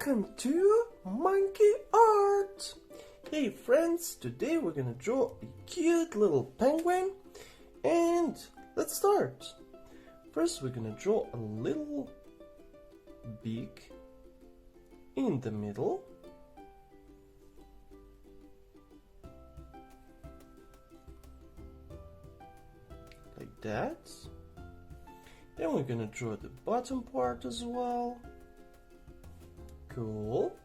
Welcome to Monkey Art! Hey friends, today we're gonna draw a cute little penguin and let's start! First we're gonna draw a little beak in the middle. Like that. Then we're gonna draw the bottom part as well. Cool.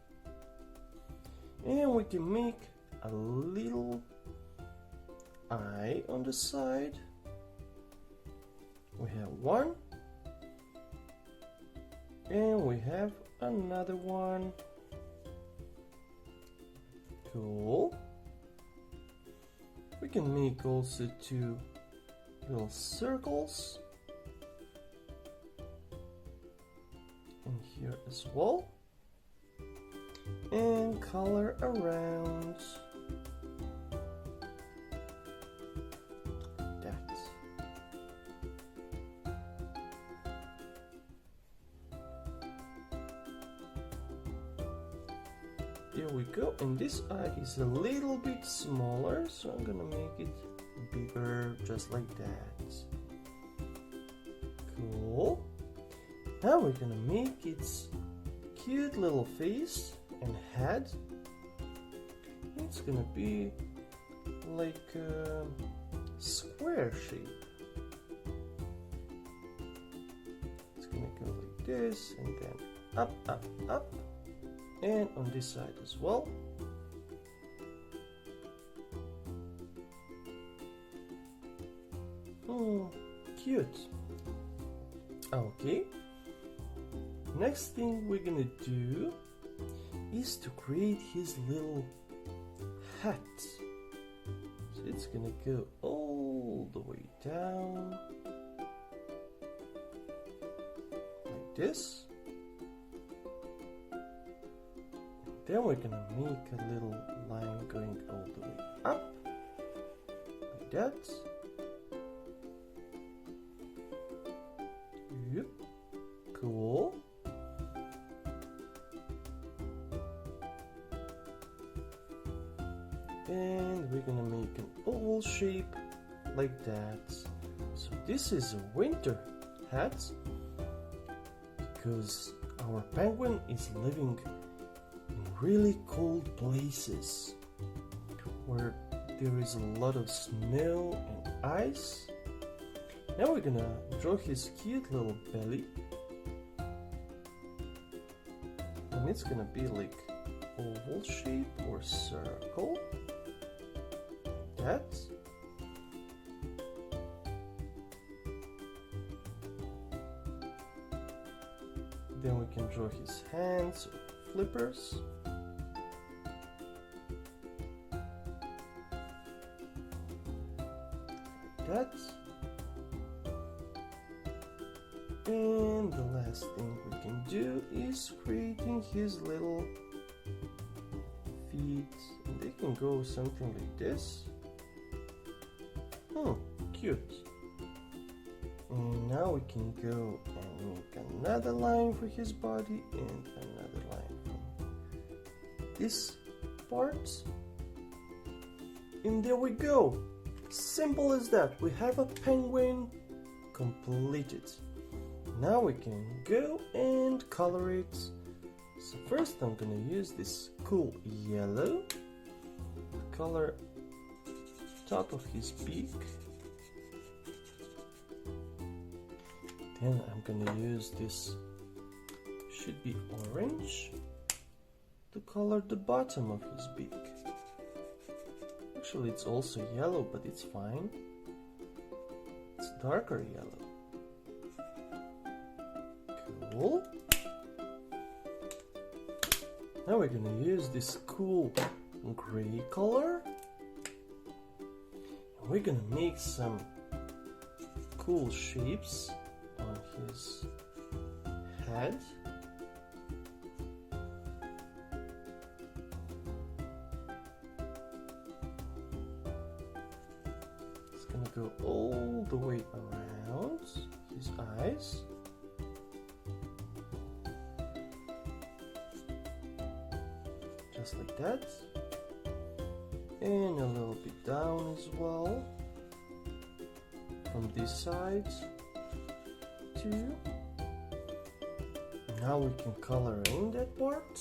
And we can make a little eye on the side. We have one. And we have another one. Cool. We can make also two little circles. And here as well. And color around like that. There we go, and this eye is a little bit smaller, so I'm gonna make it bigger just like that. Cool. Now we're gonna make its cute little face and head. It's gonna be like a square shape. It's gonna go like this and then up, up, up, and on this side as well. Cute. Okay. Next thing we're gonna do is to create his little hat. So it's gonna go all the way down like this. Then we're gonna make a little line going all the way up like that. Yep. Cool. And we're gonna make an oval shape like that. So this is a winter hat because our penguin is living in really cold places where there is a lot of snow and ice. Now we're gonna draw his cute little belly, and it's gonna be like oval shape or circle. That. Then we can draw his hands or flippers. Like that. And the last thing we can do is creating his little feet. And they can go something like this. Cute. And now we can go and make another line for his body and another line from this part. And there we go. Simple as that. We have a penguin completed. Now we can go and color it. So first I'm gonna use this cool yellow to color top of his beak. Then I'm gonna use this, should be orange, to color the bottom of his beak. Actually it's also yellow, but it's fine. It's darker yellow. Cool. Now we're gonna use this cool gray color. And we're gonna make some cool shapes on his head. It's gonna go all the way around his eyes. just like that, and a little bit down as well, from this side too. Now we can color in that part.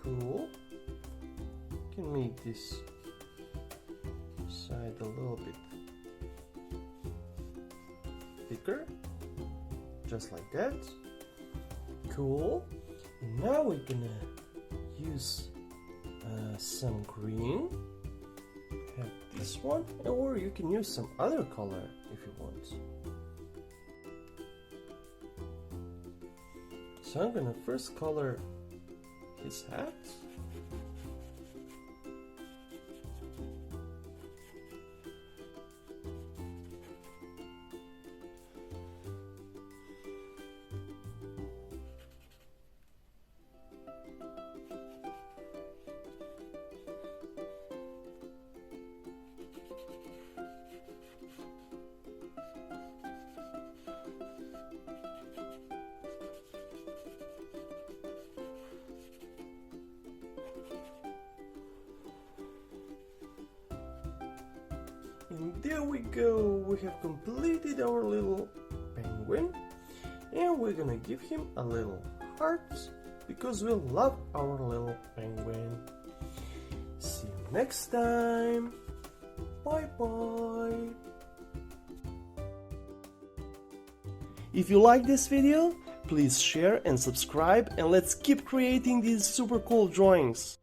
Cool. Can make this side a little bit thicker, just like that. Cool. And now we're gonna use some green. Have this one, or you can use some other color if you want. So I'm gonna first color his hat. And there we go, we have completed our little penguin, and we're gonna give him a little heart because we love our little penguin. See you next time. Bye bye. If you like this video, please share and subscribe, and let's keep creating these super cool drawings.